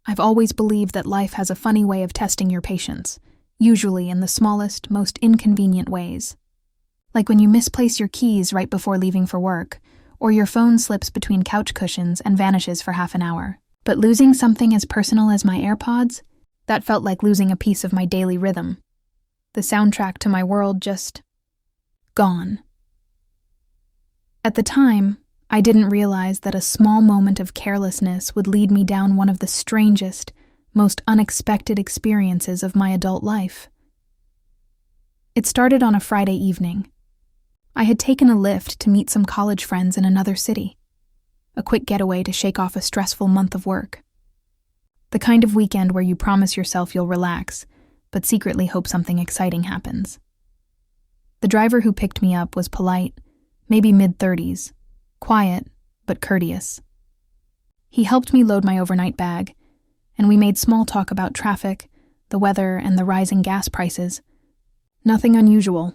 I've always believed that life has a funny way of testing your patience, usually in the smallest, most inconvenient ways. Like when you misplace your keys right before leaving for work, or your phone slips between couch cushions and vanishes for half an hour. But losing something as personal as my AirPods, that felt like losing a piece of my daily rhythm. The soundtrack to my world just gone. At the time, I didn't realize that a small moment of carelessness would lead me down one of the strangest, most unexpected experiences of my adult life. It started on a Friday evening. I had taken a Lyft to meet some college friends in another city. A quick getaway to shake off a stressful month of work. The kind of weekend where you promise yourself you'll relax, but secretly hope something exciting happens. The driver who picked me up was polite, maybe mid-30s, quiet, but courteous. He helped me load my overnight bag, and we made small talk about traffic, the weather, and the rising gas prices. Nothing unusual.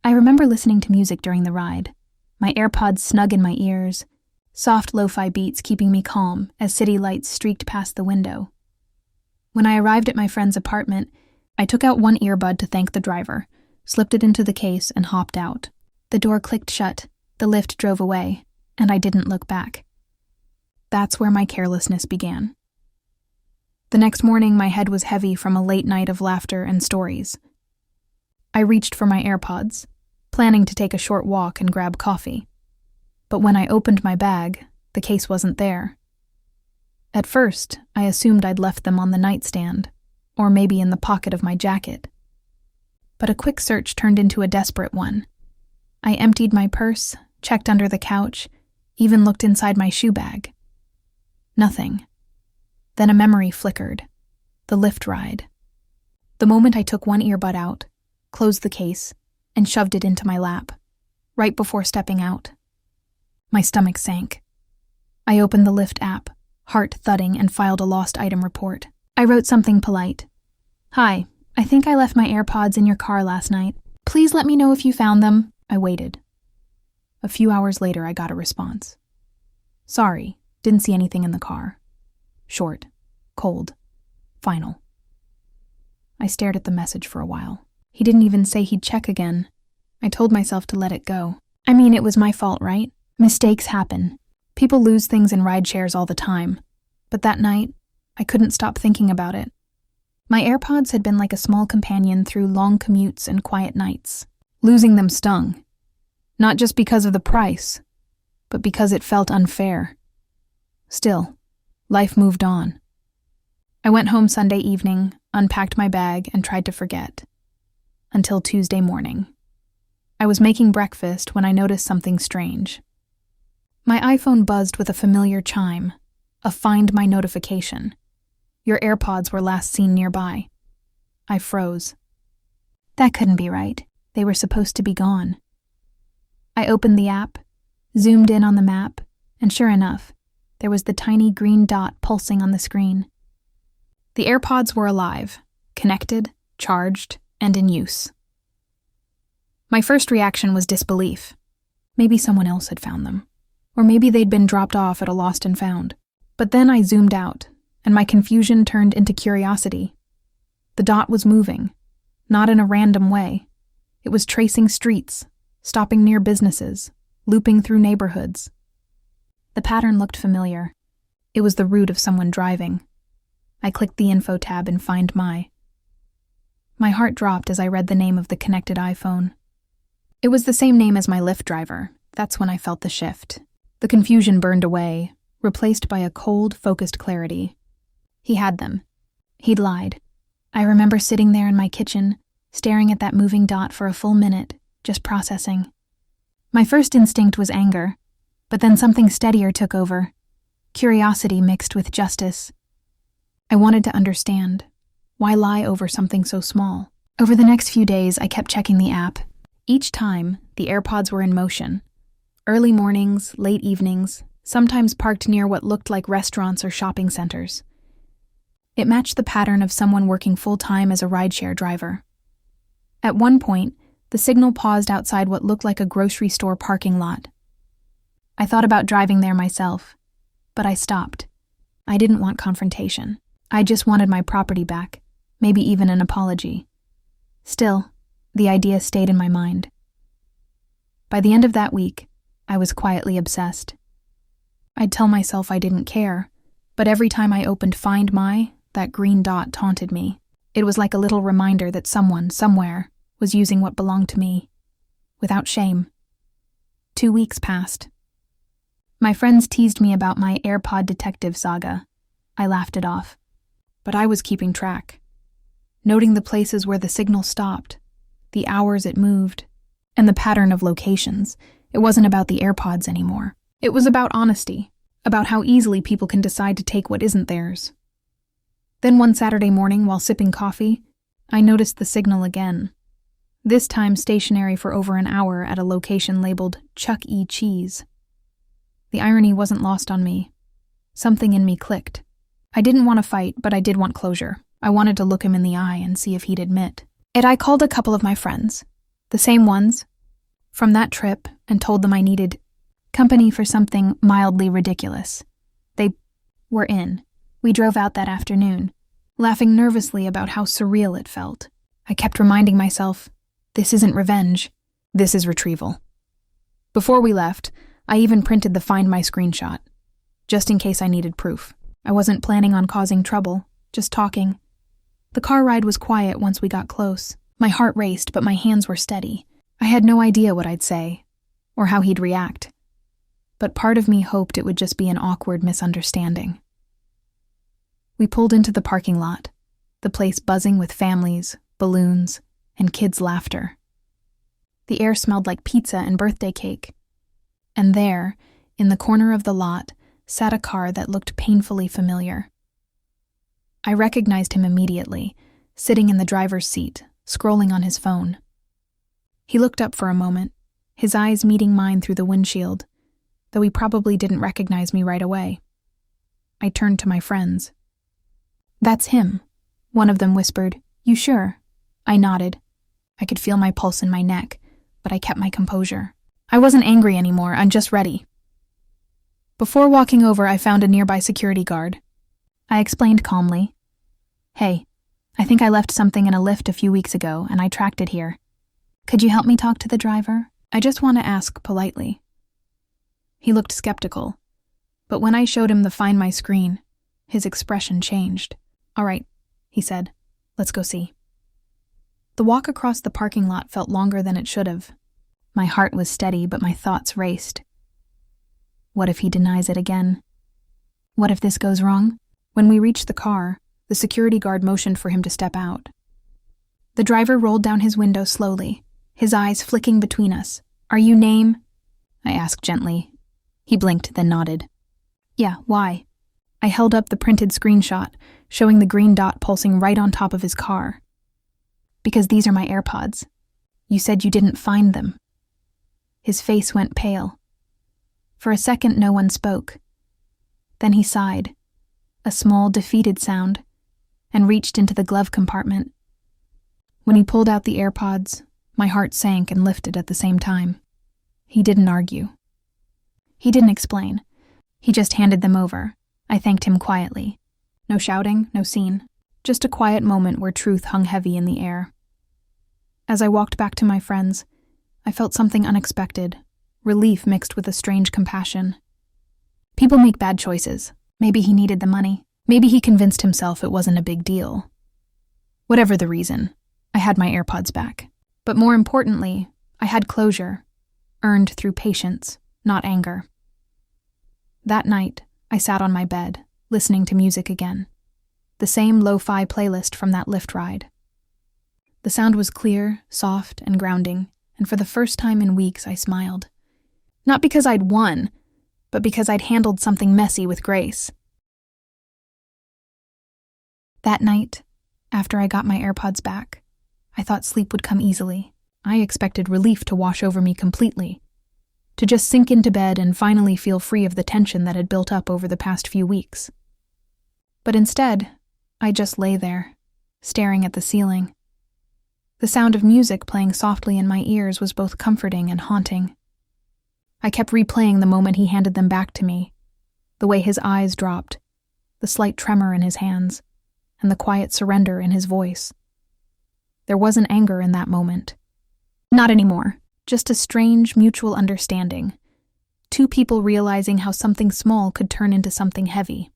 I remember listening to music during the ride, my AirPods snug in my ears, soft lo-fi beats keeping me calm as city lights streaked past the window. When I arrived at my friend's apartment, I took out one earbud to thank the driver, slipped it into the case, and hopped out. The door clicked shut, the Lyft drove away, and I didn't look back. That's where my carelessness began. The next morning, my head was heavy from a late night of laughter and stories. I reached for my AirPods, planning to take a short walk and grab coffee. But when I opened my bag, the case wasn't there. At first, I assumed I'd left them on the nightstand, or maybe in the pocket of my jacket. But a quick search turned into a desperate one. I emptied my purse, checked under the couch, even looked inside my shoe bag. Nothing. Then a memory flickered. The Lyft ride. The moment I took one earbud out, closed the case, and shoved it into my lap, right before stepping out. My stomach sank. I opened the Lyft app, heart thudding, and filed a lost item report. I wrote something polite. "Hi, I think I left my AirPods in your car last night. Please let me know if you found them." I waited. A few hours later, I got a response. "Sorry, didn't see anything in the car." Short, cold, final. I stared at the message for a while. He didn't even say he'd check again. I told myself to let it go. I mean, it was my fault, right? Mistakes happen. People lose things in ride shares all the time. But that night, I couldn't stop thinking about it. My AirPods had been like a small companion through long commutes and quiet nights. Losing them stung. Not just because of the price, but because it felt unfair. Still, life moved on. I went home Sunday evening, unpacked my bag, and tried to forget. Until Tuesday morning. I was making breakfast when I noticed something strange. My iPhone buzzed with a familiar chime, a Find My notification. Your AirPods were last seen nearby. I froze. That couldn't be right. They were supposed to be gone. I opened the app, zoomed in on the map, and sure enough, there was the tiny green dot pulsing on the screen. The AirPods were alive, connected, charged, and in use. My first reaction was disbelief. Maybe someone else had found them. Or maybe they'd been dropped off at a lost and found. But then I zoomed out, and my confusion turned into curiosity. The dot was moving, not in a random way. It was tracing streets, stopping near businesses, looping through neighborhoods. The pattern looked familiar. It was the route of someone driving. I clicked the info tab and Find My. My heart dropped as I read the name of the connected iPhone. It was the same name as my Lyft driver. That's when I felt the shift. The confusion burned away, replaced by a cold, focused clarity. He had them. He'd lied. I remember sitting there in my kitchen, staring at that moving dot for a full minute, just processing. My first instinct was anger, but then something steadier took over. Curiosity mixed with justice. I wanted to understand. Why lie over something so small? Over the next few days, I kept checking the app. Each time, the AirPods were in motion. Early mornings, late evenings, sometimes parked near what looked like restaurants or shopping centers. It matched the pattern of someone working full-time as a rideshare driver. At one point, the signal paused outside what looked like a grocery store parking lot. I thought about driving there myself, but I stopped. I didn't want confrontation. I just wanted my property back, maybe even an apology. Still, the idea stayed in my mind. By the end of that week, I was quietly obsessed. I'd tell myself I didn't care, but every time I opened Find My, that green dot taunted me. It was like a little reminder that someone, somewhere, was using what belonged to me, without shame. 2 weeks passed. My friends teased me about my AirPod detective saga. I laughed it off. But I was keeping track, noting the places where the signal stopped, the hours it moved, and the pattern of locations. It wasn't about the AirPods anymore. It was about honesty, about how easily people can decide to take what isn't theirs. Then one Saturday morning, while sipping coffee, I noticed the signal again. This time stationary for over an hour at a location labeled Chuck E. Cheese. The irony wasn't lost on me. Something in me clicked. I didn't want to fight, but I did want closure. I wanted to look him in the eye and see if he'd admit. I called a couple of my friends, the same ones, from that trip, and told them I needed company for something mildly ridiculous. They were in. We drove out that afternoon, laughing nervously about how surreal it felt. I kept reminding myself, this isn't revenge, this is retrieval. Before we left, I even printed the Find My screenshot, just in case I needed proof. I wasn't planning on causing trouble, just talking. The car ride was quiet once we got close. My heart raced, but my hands were steady. I had no idea what I'd say, or how he'd react. But part of me hoped it would just be an awkward misunderstanding. We pulled into the parking lot, the place buzzing with families, balloons, and kids' laughter. The air smelled like pizza and birthday cake. And there, in the corner of the lot, sat a car that looked painfully familiar. I recognized him immediately, sitting in the driver's seat, scrolling on his phone. He looked up for a moment, his eyes meeting mine through the windshield, though he probably didn't recognize me right away. I turned to my friends. "That's him," one of them whispered. "You sure?" I nodded. I could feel my pulse in my neck, but I kept my composure. I wasn't angry anymore, I'm just ready. Before walking over, I found a nearby security guard. I explained calmly, "Hey, I think I left something in a Lyft a few weeks ago, and I tracked it here. Could you help me talk to the driver? I just want to ask politely." He looked skeptical, but when I showed him the Find My screen, his expression changed. "All right," he said, "let's go see." The walk across the parking lot felt longer than it should have. My heart was steady, but my thoughts raced. What if he denies it again? What if this goes wrong? When we reached the car, the security guard motioned for him to step out. The driver rolled down his window slowly, his eyes flicking between us. "Are you Name?" I asked gently. He blinked, then nodded. "Yeah, why?" I held up the printed screenshot, showing the green dot pulsing right on top of his car. "Because these are my AirPods. You said you didn't find them." His face went pale. For a second, no one spoke. Then he sighed, a small, defeated sound, and reached into the glove compartment. When he pulled out the AirPods, my heart sank and lifted at the same time. He didn't argue. He didn't explain. He just handed them over. I thanked him quietly. No shouting, no scene. Just a quiet moment where truth hung heavy in the air. As I walked back to my friends, I felt something unexpected, relief mixed with a strange compassion. People make bad choices. Maybe he needed the money. Maybe he convinced himself it wasn't a big deal. Whatever the reason, I had my AirPods back. But more importantly, I had closure, earned through patience, not anger. That night, I sat on my bed, listening to music again. The same lo-fi playlist from that Lyft ride. The sound was clear, soft, and grounding, and for the first time in weeks I smiled. Not because I'd won, but because I'd handled something messy with grace. That night, after I got my AirPods back, I thought sleep would come easily. I expected relief to wash over me completely, to just sink into bed and finally feel free of the tension that had built up over the past few weeks. But instead, I just lay there, staring at the ceiling. The sound of music playing softly in my ears was both comforting and haunting. I kept replaying the moment he handed them back to me, the way his eyes dropped, the slight tremor in his hands. and the quiet surrender in his voice. There wasn't anger in that moment. Not anymore, just a strange mutual understanding. Two people realizing how something small could turn into something heavy.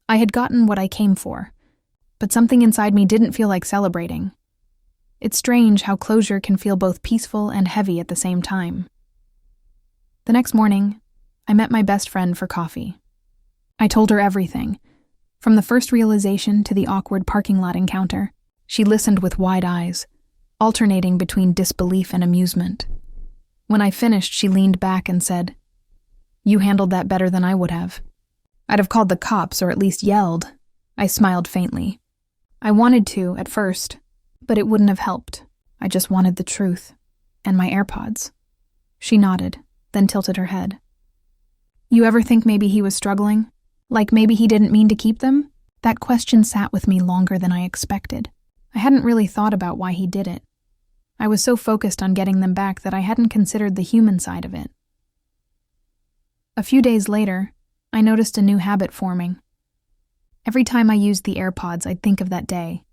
I had gotten what I came for, but something inside me didn't feel like celebrating. It's strange how closure can feel both peaceful and heavy at the same time. The next morning, I met my best friend for coffee. I told her everything, from the first realization to the awkward parking lot encounter. She listened with wide eyes, alternating between disbelief and amusement. When I finished, she leaned back and said, "You handled that better than I would have." "I'd have called the cops or at least yelled." I smiled faintly. I wanted to, at first, but it wouldn't have helped. I just wanted the truth. And my AirPods. She nodded, then tilted her head. "You ever think maybe he was struggling? Like maybe he didn't mean to keep them?" That question sat with me longer than I expected. I hadn't really thought about why he did it. I was so focused on getting them back that I hadn't considered the human side of it. A few days later, I noticed a new habit forming. Every time I used the AirPods, I'd think of that day.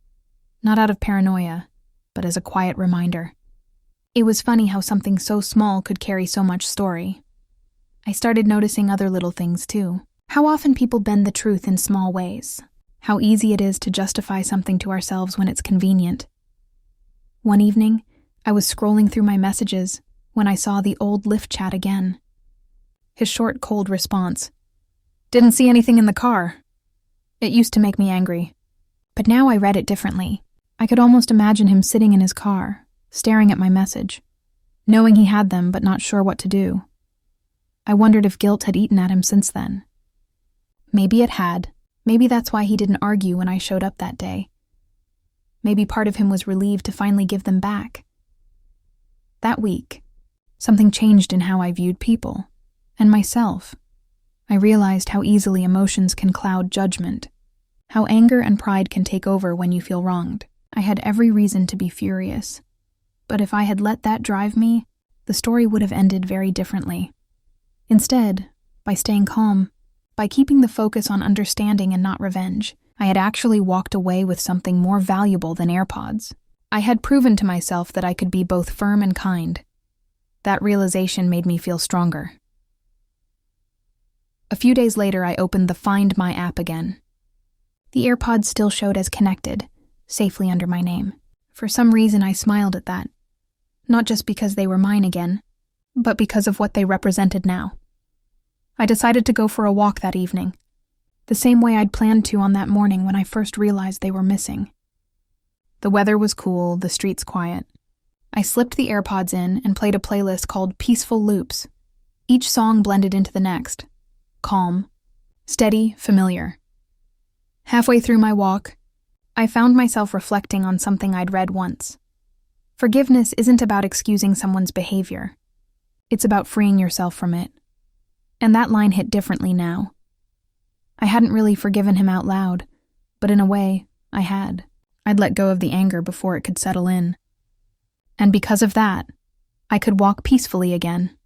Not out of paranoia, but as a quiet reminder. It was funny how something so small could carry so much story. I started noticing other little things too. How often people bend the truth in small ways. How easy it is to justify something to ourselves when it's convenient. One evening, I was scrolling through my messages when I saw the old Lyft chat again. His short, cold response. "Didn't see anything in the car." It used to make me angry, but now I read it differently. I could almost imagine him sitting in his car, staring at my message, knowing he had them but not sure what to do. I wondered if guilt had eaten at him since then. Maybe it had. Maybe that's why he didn't argue when I showed up that day. Maybe part of him was relieved to finally give them back. That week, something changed in how I viewed people, and myself. I realized how easily emotions can cloud judgment, how anger and pride can take over when you feel wronged. I had every reason to be furious, but if I had let that drive me, the story would have ended very differently. Instead, by staying calm, by keeping the focus on understanding and not revenge, I had actually walked away with something more valuable than AirPods. I had proven to myself that I could be both firm and kind. That realization made me feel stronger. A few days later, I opened the Find My app again. The AirPods still showed as connected, safely under my name. For some reason, I smiled at that. Not just because they were mine again, but because of what they represented now. I decided to go for a walk that evening, the same way I'd planned to on that morning when I first realized they were missing. The weather was cool, the streets quiet. I slipped the AirPods in and played a playlist called Peaceful Loops. Each song blended into the next. Calm, steady, familiar. Halfway through my walk, I found myself reflecting on something I'd read once. Forgiveness isn't about excusing someone's behavior. It's about freeing yourself from it. And that line hit differently now. I hadn't really forgiven him out loud, but in a way, I had. I'd let go of the anger before it could settle in. And because of that, I could walk peacefully again,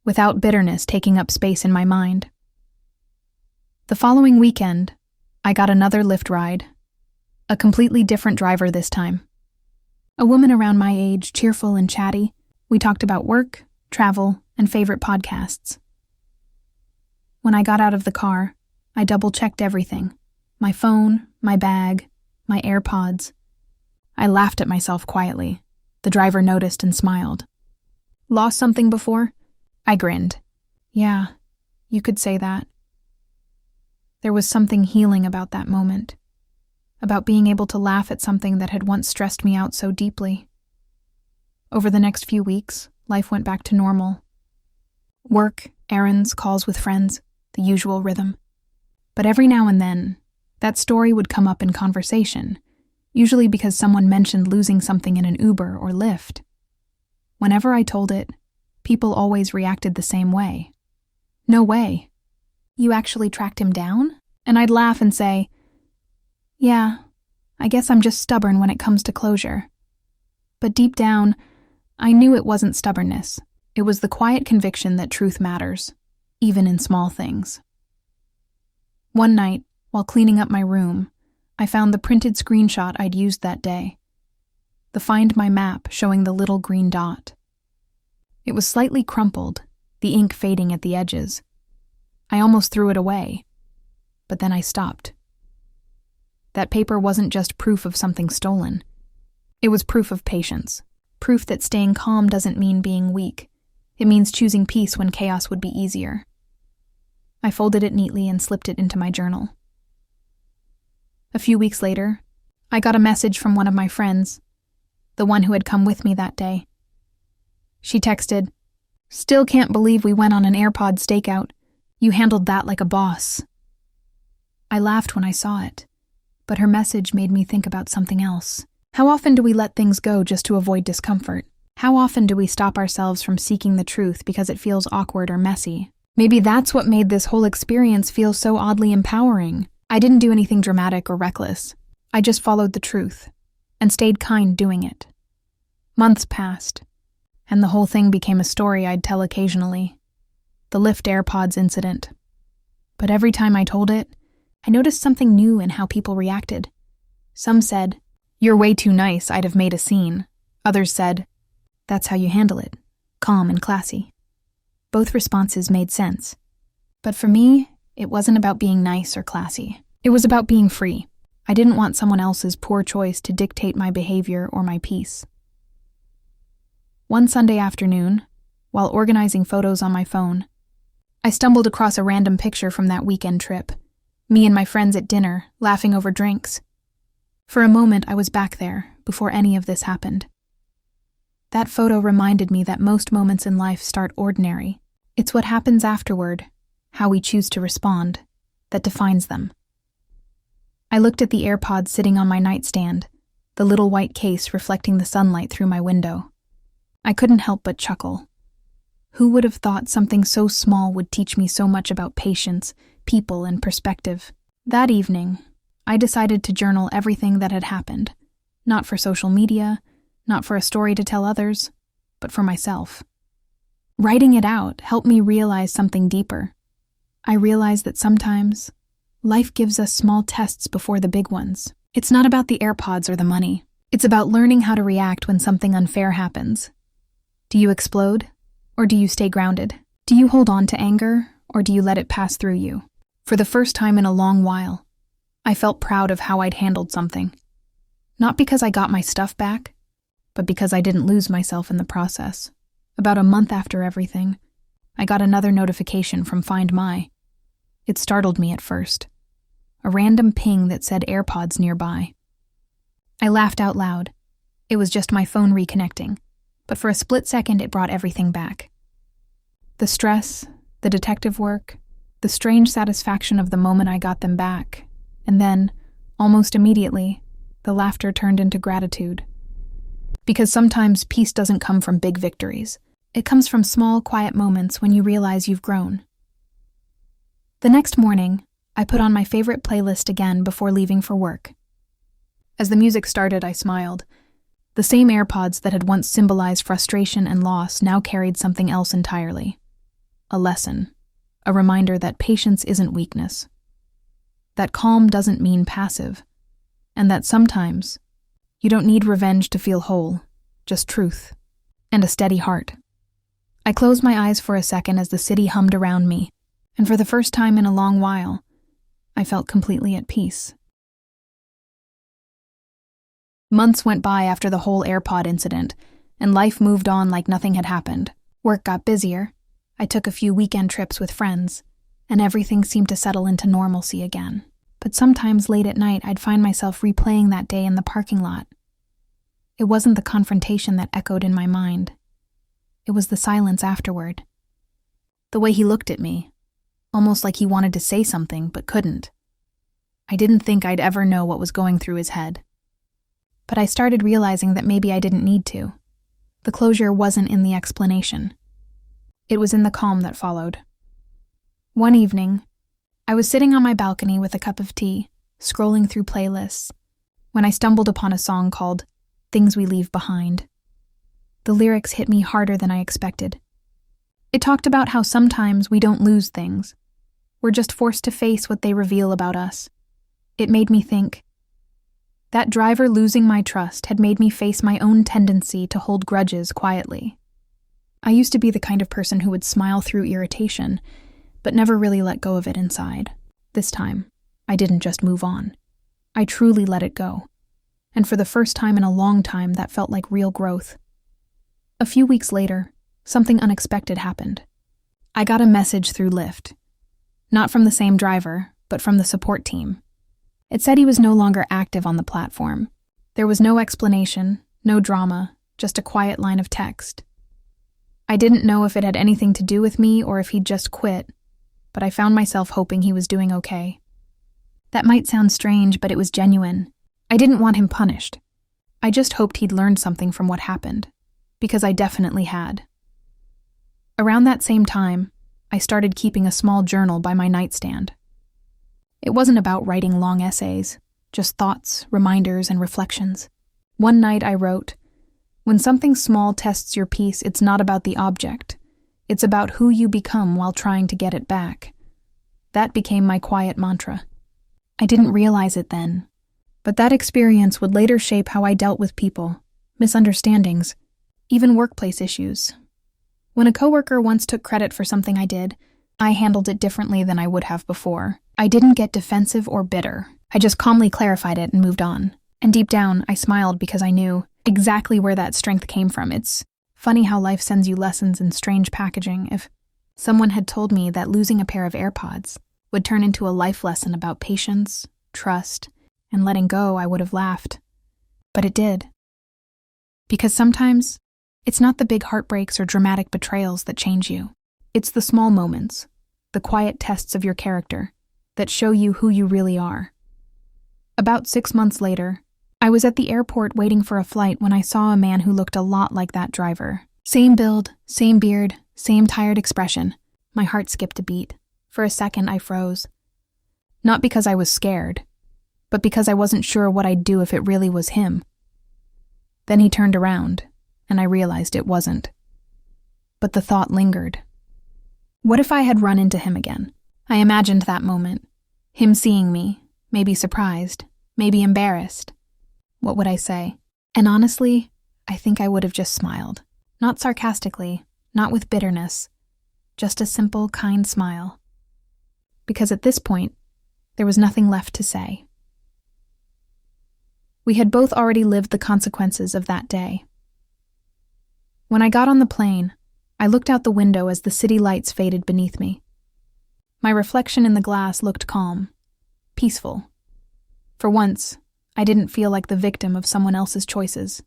without bitterness taking up space in my mind. The following weekend, I got another Lyft ride. A completely different driver this time. A woman around my age, cheerful and chatty. We talked about work, travel, and favorite podcasts. When I got out of the car, I double-checked everything. My phone, my bag, my AirPods. I laughed at myself quietly. The driver noticed and smiled. "Lost something before?" I grinned. "Yeah, you could say that." There was something healing about that moment. About being able to laugh at something that had once stressed me out so deeply. Over the next few weeks, life went back to normal. Work, errands, calls with friends, the usual rhythm. But every now and then, that story would come up in conversation, usually because someone mentioned losing something in an Uber or Lyft. Whenever I told it, people always reacted the same way. "No way. You actually tracked him down?" And I'd laugh and say, "Yeah, I guess I'm just stubborn when it comes to closure." But deep down, I knew it wasn't stubbornness. It was the quiet conviction that truth matters, even in small things. One night, while cleaning up my room, I found the printed screenshot I'd used that day. The Find My map showing the little green dot. It was slightly crumpled, the ink fading at the edges. I almost threw it away, but then I stopped. That paper wasn't just proof of something stolen. It was proof of patience. Proof that staying calm doesn't mean being weak. It means choosing peace when chaos would be easier. I folded it neatly and slipped it into my journal. A few weeks later, I got a message from one of my friends, the one who had come with me that day. She texted, "Still can't believe we went on an AirPod stakeout. You handled that like a boss." I laughed when I saw it, but her message made me think about something else. How often do we let things go just to avoid discomfort? How often do we stop ourselves from seeking the truth because it feels awkward or messy? Maybe that's what made this whole experience feel so oddly empowering. I didn't do anything dramatic or reckless. I just followed the truth and stayed kind doing it. Months passed, and the whole thing became a story I'd tell occasionally. The Lyft AirPods incident. But every time I told it, I noticed something new in how people reacted. Some said, "You're way too nice, I'd have made a scene." Others said, "That's how you handle it, calm and classy." Both responses made sense. But for me, it wasn't about being nice or classy. It was about being free. I didn't want someone else's poor choice to dictate my behavior or my peace. One Sunday afternoon, while organizing photos on my phone, I stumbled across a random picture from that weekend trip. Me and my friends at dinner, laughing over drinks. For a moment, I was back there, before any of this happened. That photo reminded me that most moments in life start ordinary. It's what happens afterward, how we choose to respond, that defines them. I looked at the AirPods sitting on my nightstand, the little white case reflecting the sunlight through my window. I couldn't help but chuckle. Who would have thought something so small would teach me so much about patience, people, and perspective? That evening, I decided to journal everything that had happened, not for social media, not for a story to tell others, but for myself. Writing it out helped me realize something deeper. I realized that sometimes life gives us small tests before the big ones. It's not about the AirPods or the money. It's about learning how to react when something unfair happens. Do you explode, or do you stay grounded? Do you hold on to anger, or do you let it pass through you? For the first time in a long while, I felt proud of how I'd handled something. Not because I got my stuff back, but because I didn't lose myself in the process. About a month after everything, I got another notification from Find My. It startled me at first. A random ping that said AirPods nearby. I laughed out loud. It was just my phone reconnecting, but for a split second it brought everything back. The stress, the detective work, the strange satisfaction of the moment I got them back, and then, almost immediately, the laughter turned into gratitude. Because sometimes peace doesn't come from big victories. It comes from small, quiet moments when you realize you've grown. The next morning, I put on my favorite playlist again before leaving for work. As the music started, I smiled. The same AirPods that had once symbolized frustration and loss now carried something else entirely. A lesson. A reminder that patience isn't weakness. That calm doesn't mean passive. And that sometimes, you don't need revenge to feel whole, just truth. And a steady heart. I closed my eyes for a second as the city hummed around me, and for the first time in a long while, I felt completely at peace. Months went by after the whole AirPod incident, and life moved on like nothing had happened. Work got busier, I took a few weekend trips with friends, and everything seemed to settle into normalcy again. But sometimes late at night, I'd find myself replaying that day in the parking lot. It wasn't the confrontation that echoed in my mind. It was the silence afterward. The way he looked at me, almost like he wanted to say something but couldn't. I didn't think I'd ever know what was going through his head. But I started realizing that maybe I didn't need to. The closure wasn't in the explanation. It was in the calm that followed. One evening, I was sitting on my balcony with a cup of tea, scrolling through playlists, when I stumbled upon a song called "Things We Leave Behind." The lyrics hit me harder than I expected. It talked about how sometimes we don't lose things. We're just forced to face what they reveal about us. It made me think, That driver losing my trust had made me face my own tendency to hold grudges quietly. I used to be the kind of person who would smile through irritation, but never really let go of it inside. This time, I didn't just move on. I truly let it go. And for the first time in a long time, that felt like real growth. A few weeks later, something unexpected happened. I got a message through Lyft. Not from the same driver, but from the support team. It said he was no longer active on the platform. There was no explanation, no drama, just a quiet line of text. I didn't know if it had anything to do with me or if he'd just quit, but I found myself hoping he was doing okay. That might sound strange, but it was genuine. I didn't want him punished. I just hoped he'd learned something from what happened, because I definitely had. Around that same time, I started keeping a small journal by my nightstand. It wasn't about writing long essays, just thoughts, reminders, and reflections. One night I wrote, "When something small tests your peace, it's not about the object. It's about who you become while trying to get it back." That became my quiet mantra. I didn't realize it then, but that experience would later shape how I dealt with people, misunderstandings, even workplace issues. When a coworker once took credit for something I did, I handled it differently than I would have before. I didn't get defensive or bitter. I just calmly clarified it and moved on. And deep down, I smiled because I knew exactly where that strength came from. It's funny how life sends you lessons in strange packaging. If someone had told me that losing a pair of AirPods would turn into a life lesson about patience, trust, and letting go, I would have laughed. But it did. Because sometimes, it's not the big heartbreaks or dramatic betrayals that change you. It's the small moments, the quiet tests of your character, that show you who you really are. About 6 months later, I was at the airport waiting for a flight when I saw a man who looked a lot like that driver. Same build, same beard, same tired expression. My heart skipped a beat. For a second, I froze. Not because I was scared, but because I wasn't sure what I'd do if it really was him. Then he turned around, and I realized it wasn't. But the thought lingered. What if I had run into him again? I imagined that moment. Him seeing me, maybe surprised, maybe embarrassed. What would I say? And honestly, I think I would have just smiled. Not sarcastically, not with bitterness. Just a simple, kind smile. Because at this point, there was nothing left to say. We had both already lived the consequences of that day. When I got on the plane, I looked out the window as the city lights faded beneath me. My reflection in the glass looked calm, peaceful. For once, I didn't feel like the victim of someone else's choices.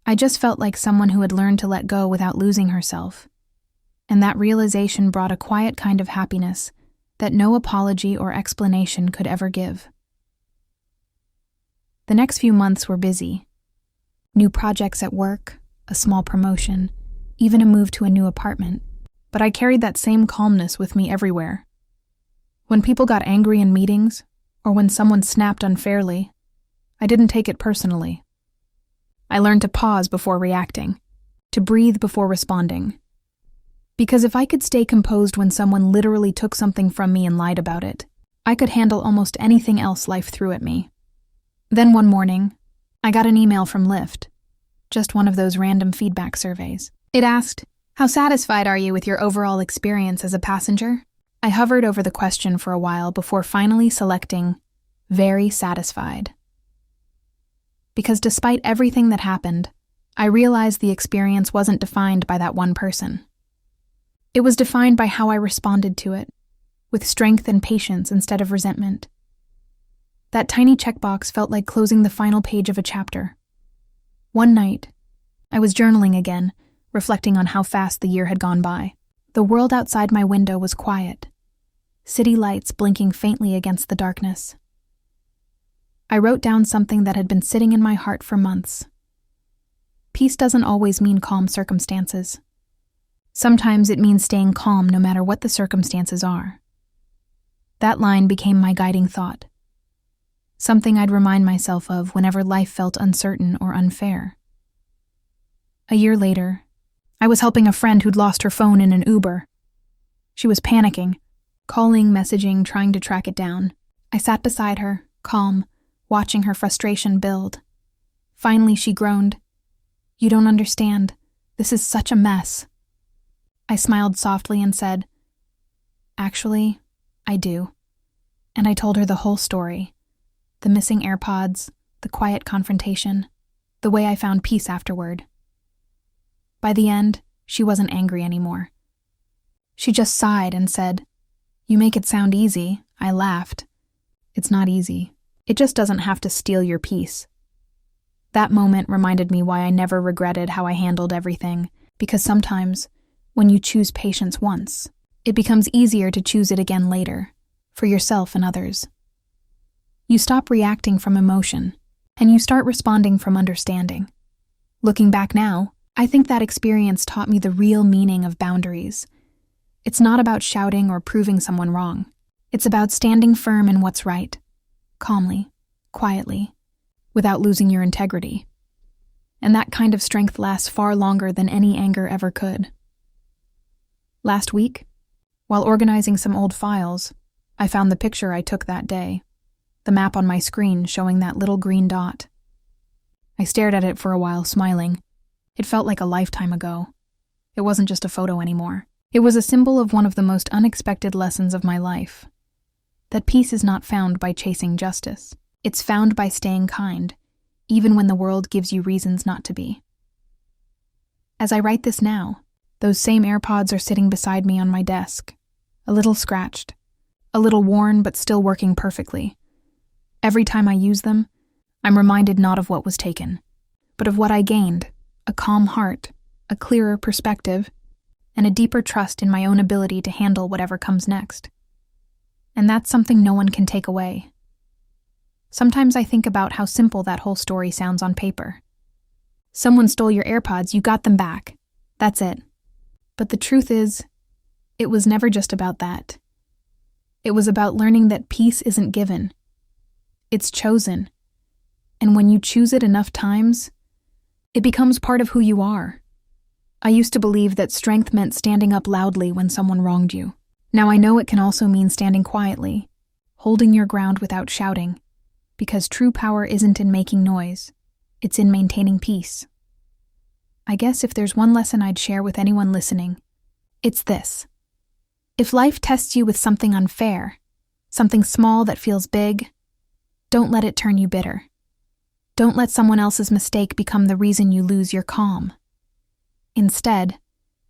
I just felt like someone who had learned to let go without losing herself. And that realization brought a quiet kind of happiness that no apology or explanation could ever give. The next few months were busy. New projects at work, a small promotion, even a move to a new apartment. But I carried that same calmness with me everywhere. When people got angry in meetings, or when someone snapped unfairly, I didn't take it personally. I learned to pause before reacting, to breathe before responding. Because if I could stay composed when someone literally took something from me and lied about it, I could handle almost anything else life threw at me. Then one morning, I got an email from Lyft, just one of those random feedback surveys. It asked, "How satisfied are you with your overall experience as a passenger?" I hovered over the question for a while before finally selecting very satisfied. Because despite everything that happened, I realized the experience wasn't defined by that one person. It was defined by how I responded to it, with strength and patience instead of resentment. That tiny checkbox felt like closing the final page of a chapter. One night, I was journaling again, reflecting on how fast the year had gone by. The world outside my window was quiet, city lights blinking faintly against the darkness. I wrote down something that had been sitting in my heart for months. Peace doesn't always mean calm circumstances. Sometimes it means staying calm no matter what the circumstances are. That line became my guiding thought, something I'd remind myself of whenever life felt uncertain or unfair. A year later, I was helping a friend who'd lost her phone in an Uber. She was panicking, calling, messaging, trying to track it down. I sat beside her, calm, watching her frustration build. Finally, she groaned, "You don't understand. This is such a mess." I smiled softly and said, "Actually, I do." And I told her the whole story. The missing AirPods, the quiet confrontation, the way I found peace afterward. By the end, she wasn't angry anymore. She just sighed and said, "You make it sound easy." I laughed. "It's not easy. It just doesn't have to steal your peace." That moment reminded me why I never regretted how I handled everything, because sometimes, when you choose patience once, it becomes easier to choose it again later, for yourself and others. You stop reacting from emotion, and you start responding from understanding. Looking back now, I think that experience taught me the real meaning of boundaries. It's not about shouting or proving someone wrong. It's about standing firm in what's right, calmly, quietly, without losing your integrity. And that kind of strength lasts far longer than any anger ever could. Last week, while organizing some old files, I found the picture I took that day, the map on my screen showing that little green dot. I stared at it for a while, smiling. It felt like a lifetime ago. It wasn't just a photo anymore. It was a symbol of one of the most unexpected lessons of my life. That peace is not found by chasing justice. It's found by staying kind, even when the world gives you reasons not to be. As I write this now, those same AirPods are sitting beside me on my desk, a little scratched, a little worn but still working perfectly. Every time I use them, I'm reminded not of what was taken, but of what I gained, a calm heart, a clearer perspective, and a deeper trust in my own ability to handle whatever comes next. And that's something no one can take away. Sometimes I think about how simple that whole story sounds on paper. Someone stole your AirPods, you got them back. That's it. But the truth is, it was never just about that. It was about learning that peace isn't given. It's chosen. And when you choose it enough times, it becomes part of who you are. I used to believe that strength meant standing up loudly when someone wronged you. Now I know it can also mean standing quietly, holding your ground without shouting, because true power isn't in making noise, it's in maintaining peace. I guess if there's one lesson I'd share with anyone listening, it's this. If life tests you with something unfair, something small that feels big, don't let it turn you bitter. Don't let someone else's mistake become the reason you lose your calm. Instead,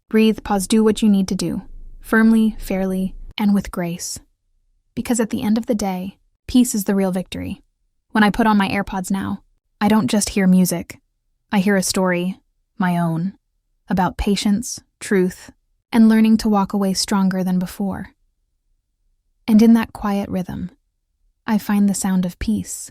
breathe, pause, do what you need to do, firmly, fairly, and with grace. Because at the end of the day, peace is the real victory. When I put on my AirPods now, I don't just hear music. I hear a story, my own, about patience, truth, and learning to walk away stronger than before. And in that quiet rhythm, I find the sound of peace.